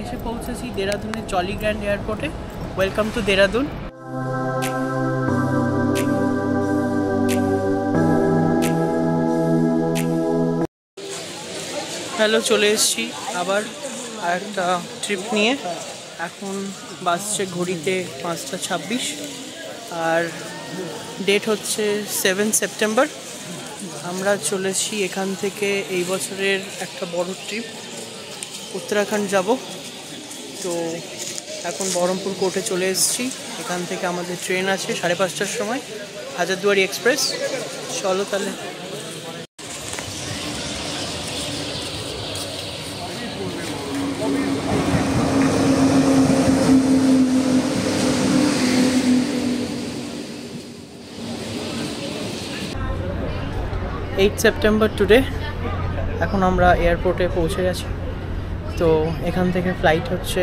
এসে পৌঁছেছি দেরাদুনের জলি গ্র্যান্ড এয়ারপোর্টে। Welcome to Dehradun. হ্যালো, চলে এসেছি আবার একটা ট্রিপ নিয়ে। এখন বাসছে ঘড়িতে 5:26 আর ডেট হচ্ছে 7 সেপ্টেম্বর। আমরা চলেছি এখান থেকে এই বছরের একটা বড় ট্রিপ, উত্তরাখণ্ড যাব। তো এখন বহরমপুর কোর্টে চলে এসেছি। এখান থেকে আমাদের ট্রেন আছে 5:30টার সময়, হাজারদুয়ারি এক্সপ্রেস। চলো তাহলে। September today. এখন আমরা এয়ারপোর্টে পৌঁছে গেছি। তো এখান থেকে ফ্লাইট হচ্ছে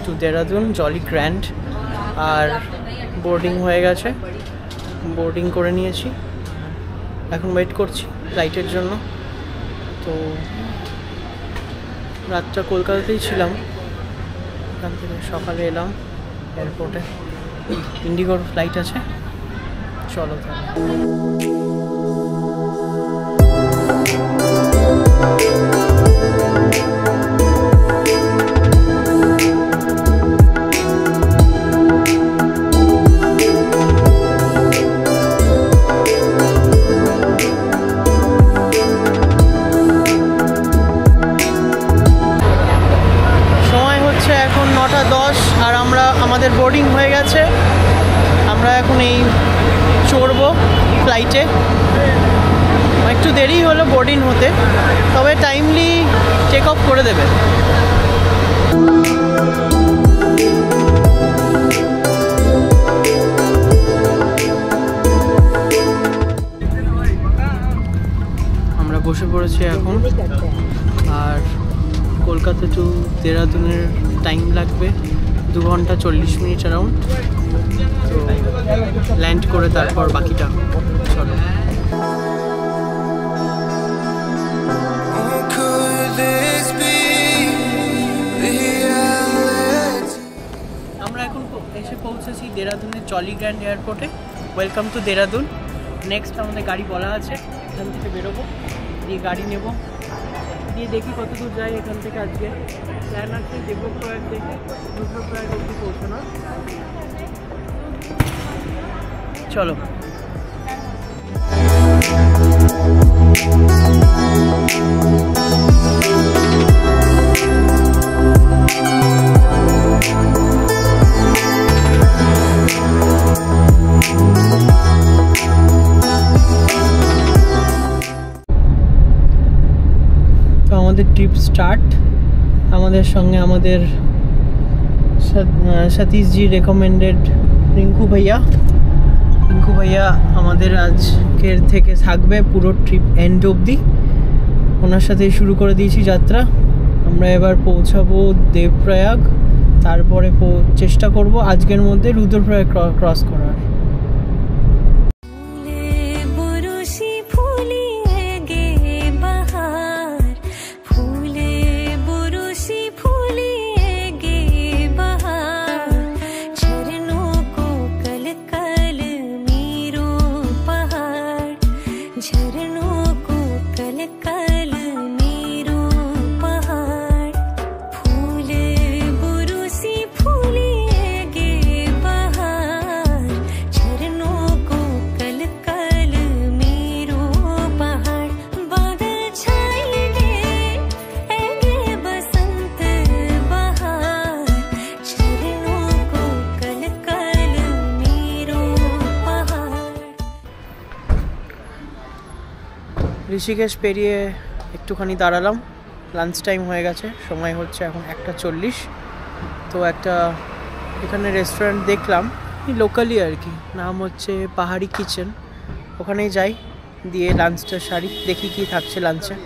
টু দেরাদুন জলি গ্র্যান্ড। আর বোর্ডিং হয়ে গেছে, বোর্ডিং করে নিয়েছি। এখন ওয়েট করছি ফ্লাইটের জন্য। তো রাতটা কলকাতাতেই ছিলাম, এখান থেকে সকালে এলাম এয়ারপোর্টে। ইন্ডিগোর ফ্লাইট আছে, চলো তাহলে। এখন 9:10 আর আমাদের বোর্ডিং হয়ে গেছে। আমরা এখন এই চড়বো ফ্লাইটে। একটু দেরি হলো বোর্ডিং হতে, তবে টাইমলি টেক অফ করে দেবে। আমরা বসে পড়েছি এখন। আর কলকাতা টু দেরাদুনের টাইম লাগবে 2 ঘন্টা 40 মিনিট অ্যারাউন্ড। তো ল্যান্ড করে তারপর বাকিটা। চলো। আমরা এখন এসে পৌঁছেছি দেরাদুনের জলি গ্র্যান্ড এয়ারপোর্টে। Welcome to Dehradun. নেক্সট আমাদের গাড়ি বলা আছে, এখান থেকে বেরোবো, দিয়ে গাড়ি নেব, দিয়ে দেখি কত দূর যাই এখান থেকে। আজকে প্ল্যান আছে দেবপ্রয়াগ থেকে রুদ্রপ্রয়াগ অবধি পৌঁছানো। চলো। আমাদের ট্রিপ স্টার্ট। আমাদের সঙ্গে আমাদের সতীশজি রেকমেন্ডেড রিঙ্কু ভাইয়া আমাদের আজকের থেকে থাকবে পুরো ট্রিপ এন্ড অবধি। ওনার সাথেই শুরু করে দিয়েছি যাত্রা। আমরা এবার পৌঁছাবো দেবপ্রয়াগ, তারপরে চেষ্টা করব আজকের মধ্যে রুদ্রপ্রয়াগ ক্রস করার। ঋষিকেশ পেরিয়ে একটুখানি দাঁড়ালাম, লাঞ্চ টাইম হয়ে গেছে, সময় হচ্ছে এখন 1:40। তো একটা এখানে রেস্টুরেন্ট দেখলাম, লোকালি আর কি, নাম হচ্ছে পাহাড়ি কিচেন। ওখানেই যাই, দিয়ে লাঞ্চটা সারি, দেখি কি থাকছে লাঞ্চে।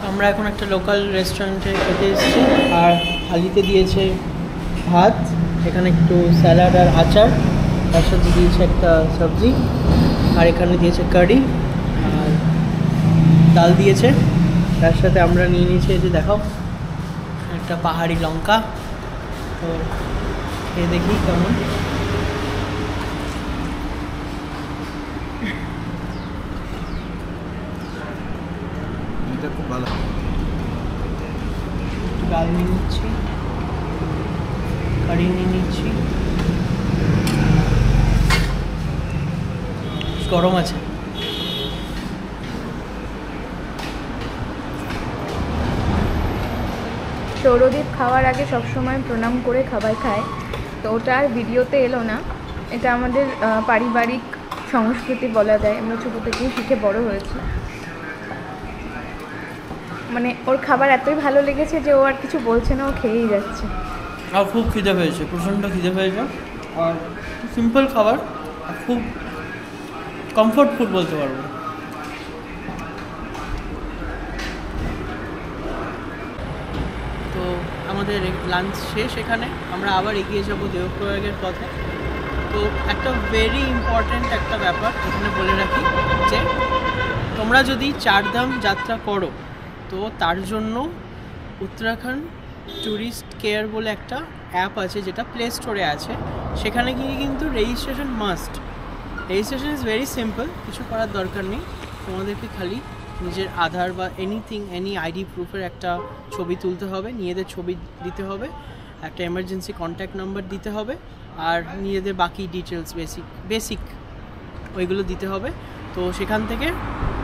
আমরা এখন একটা লোকাল রেস্টুরেন্টে খেতে এসেছি, আর থালিতে দিয়েছে ভাত, এখানে একটু স্যালাড আর আচার, তার সাথে দিয়েছে একটা সবজি, আর এখানে দিয়েছে কারি আর ডাল দিয়েছে। তার সাথে আমরা নিয়ে নিয়েছি, এই যে দেখাও, একটা পাহাড়ি লঙ্কা। তো খেয়ে দেখি কেমন। খুব ভালো। ডাল নিয়ে নিচ্ছি, কারি নিয়ে নিচ্ছি, গরম আছে। সৌরদীপ খাওয়ার আগে সবসময় প্রণাম করে খাবার খায়, তো ওটা আর ভিডিওতে এলো না। এটা আমাদের পারিবারিক সংস্কৃতি বলা যায়, আমরা ছোটো থেকেই শিখে বড় হয়েছি। মানে ওর খাবার এতই ভালো লেগেছে যে ও আর কিছু বলছে না, ও খেয়েই যাচ্ছে। আর খুব খিদে পেয়েছে, প্রচণ্ড খিদে পেয়েছে, আর সিম্পল খাবার, আর খুব কমফোর্ট ফুড বলতে পারবো। তো আমাদের লাঞ্চ শেষ, এখানে আমরা আবার এগিয়ে যাবো দেবপ্রয়াগের পথে। তো একটা ভেরি ইম্পর্ট্যান্ট একটা ব্যাপার এখানে বলে রাখি, যে তোমরা যদি চারধাম যাত্রা করো, তো তার জন্য উত্তরাখণ্ড ট্যুরিস্ট কেয়ার বলে একটা অ্যাপ আছে, যেটা প্লে স্টোরে আছে। সেখানে গিয়ে কিন্তু registration must. Registration is very simple, কিছু করার দরকার নেই। তোমাদেরকে খালি নিজের আধার বা এনিথিং, এনি আইডি প্রুফের একটা ছবি তুলতে হবে, নিজেদের ছবি দিতে হবে, একটা এমার্জেন্সি কন্ট্যাক্ট নাম্বার দিতে হবে, আর নিজেদের বাকি ডিটেলস বেসিক ওইগুলো দিতে হবে। তো সেখান থেকে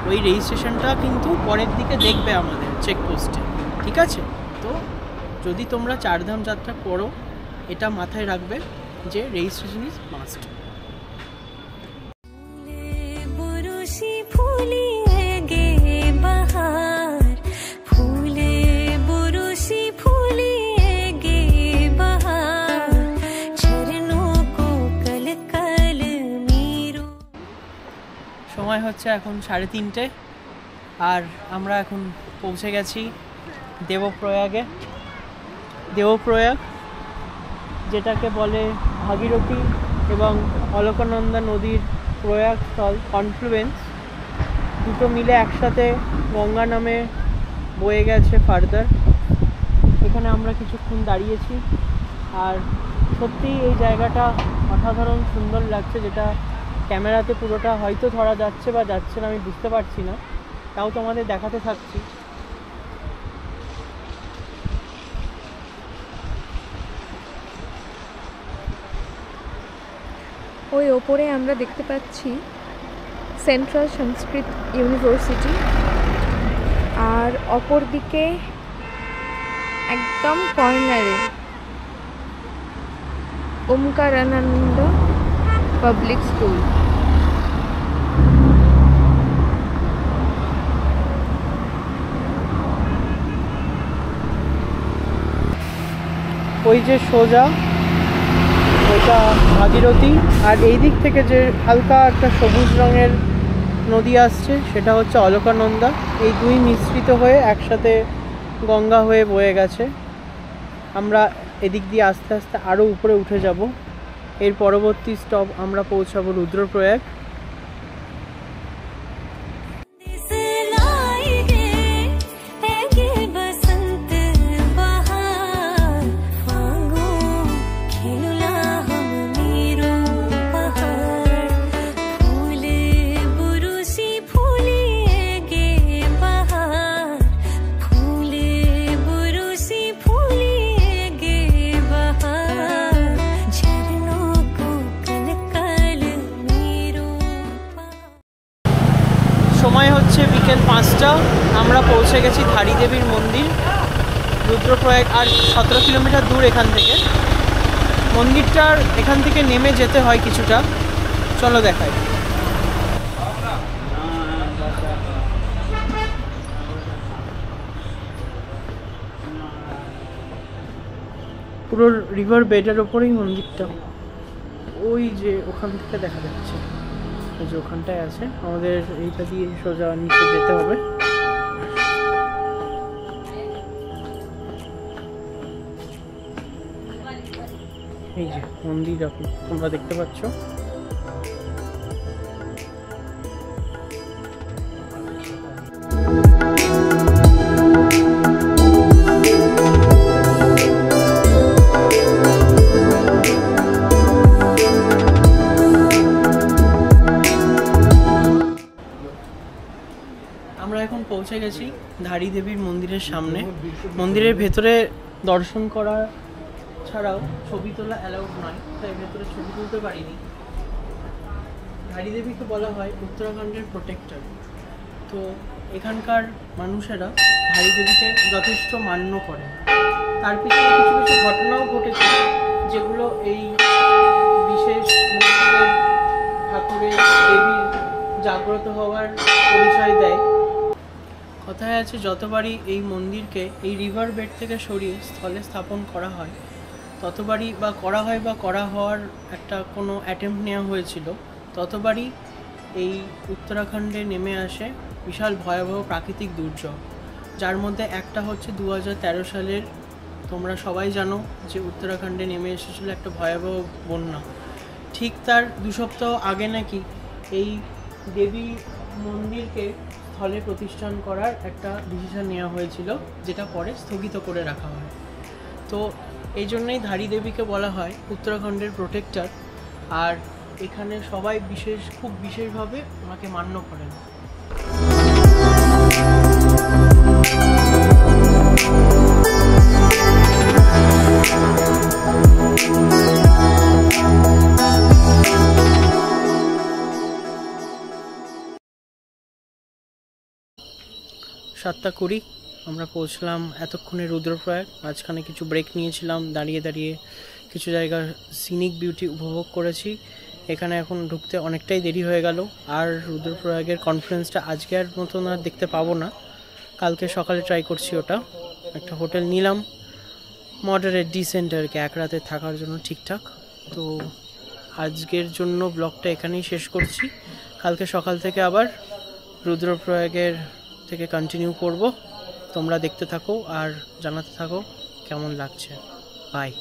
ওই রেজিস্ট্রেশনটা কিন্তু পরের দিকে দেখবে আমাদের চেকপোস্টে, ঠিক আছে? তো যদি তোমরা চারধাম যাত্রা করো, এটা মাথায় রাখবে যে রেজিস্ট্রেশন ইজ মাস্ট। সময় হচ্ছে এখন 3:30, আর আমরা এখন পৌঁছে গেছি দেবপ্রয়াগে। দেবপ্রয়াগ যেটাকে বলে ভাগীরথী এবং অলকানন্দা নদীর প্রয়াগস্থল, কনফ্লুয়েন্স, দুটো মিলে একসাথে গঙ্গা নামে বয়ে গেছে ফার্দার। এখানে আমরা কিছুক্ষণ দাঁড়িয়েছি, আর সত্যি এই জায়গাটা অসাধারণ সুন্দর লাগছে, যেটা ক্যামেরাতে পুরোটা হয়তো ধরা যাচ্ছে বা যাচ্ছে না আমি বুঝতে পারছি না, তাও তোমাদের দেখাতে থাকছি। ওই ওপরে আমরা দেখতে পাচ্ছি সেন্ট্রাল সংস্কৃত ইউনিভার্সিটি, আর অপর দিকে একদম কর্নারে ওমকারানন্দ পাবলিক স্কুল। ওই যে সোজা ওইটা ভাগীরথী, আর এই দিক থেকে যে হালকা একটা সবুজ রঙের নদী আসছে সেটা হচ্ছে অলকানন্দা। এই দুই মিশ্রিত হয়ে একসাথে গঙ্গা হয়ে বয়ে গেছে। আমরা এদিক দিয়ে আস্তে আস্তে আরও উপরে উঠে যাব। এর পরবর্তী স্টপ আমরা পৌঁছাবো রুদ্রপ্রয়াগ। সময় হচ্ছে বিকেল 5টা। আমরা পৌঁছে গেছি ধারী দেবীর মন্দির, রুদ্রপ্রয়াগ আর 17 কিলোমিটার দূর এখান থেকে। মন্দিরটার এখান থেকে নেমে যেতে হয় কিছুটা, চলো দেখাই। পুরো রিভার বেডের ওপরেই মন্দিরটা, ওই যে ওখান থেকে দেখা যাচ্ছে, ওই যে ওখানটায় আছে। আমাদের এইটা দিয়ে সোজা নিচে যেতে হবে। এই যে মন্দির তোমরা দেখতে পাচ্ছ। আমরা এখন পৌঁছে গেছি ধারী দেবীর মন্দিরের সামনে। মন্দিরের ভেতরে দর্শন করা ছাড়াও ছবি তোলা অ্যালাউড নয়, তাই ভেতরে ছবি তুলতে পারিনি। ধারী দেবীকে বলা হয় উত্তরাখণ্ডের প্রোটেক্টর। তো এখানকার মানুষেরা ধারী দেবীকে যথেষ্ট মান্য করে। তার পিছনে কিছু কিছু ঘটনাও ঘটেছে যেগুলো এই বিশেষ মন্দিরের ঠাকুরের দেবীর জাগ্রত হওয়ার পরিচয় দেয়। কথায় আছে, যতবারই এই মন্দিরকে এই রিভার বেড থেকে সরিয়ে স্থলে স্থাপন করা হয়, ততবারই বা করা হওয়ার একটা কোনো অ্যাটেম্প্ট নেওয়া হয়েছিল, ততবারই এই উত্তরাখণ্ডে নেমে আসে বিশাল ভয়াবহ প্রাকৃতিক দুর্যোগ। যার মধ্যে একটা হচ্ছে 2013 সালের, তোমরা সবাই জানো যে উত্তরাখণ্ডে নেমে এসেছিল একটা ভয়াবহ বন্যা। ঠিক তার 2 সপ্তাহ আগে নাকি এই দেবী মন্দিরকে স্থলে প্রতিষ্ঠান করার একটা ডিসিশন নেওয়া হয়েছিল, যেটা পরে স্থগিত করে রাখা হয়। তো এই জন্যই ধারী দেবীকে বলা হয় উত্তরাখণ্ডের প্রোটেক্টর। আর এখানে সবাই খুব বিশেষভাবে ওনাকে মান্য করেন। 7:20 আমরা পৌঁছলাম এতক্ষণে রুদ্রপ্রয়াগ। মাঝখানে কিছু ব্রেক নিয়েছিলাম, দাঁড়িয়ে দাঁড়িয়ে কিছু জায়গার সিনিক বিউটি উপভোগ করেছি। এখানে এখন ঢুকতে অনেকটাই দেরি হয়ে গেল। আর রুদ্রপ্রয়াগের কনফারেন্সটা আজকে আর মতন আর দেখতে পাবো না, কালকে সকালে ট্রাই করছি ওটা। একটা হোটেল নিলাম মডারেট ডিসেন্ট আর কি, এক রাতে থাকার জন্য ঠিকঠাক। তো আজকের জন্য ব্লগটা এখানেই শেষ করছি। কালকে সকাল থেকে আবার রুদ্রপ্রয়াগের থেকে কন্টিনিউ করব। তোমরা দেখতে থাকো আর জানাতে থাকো কেমন লাগছে। বাই।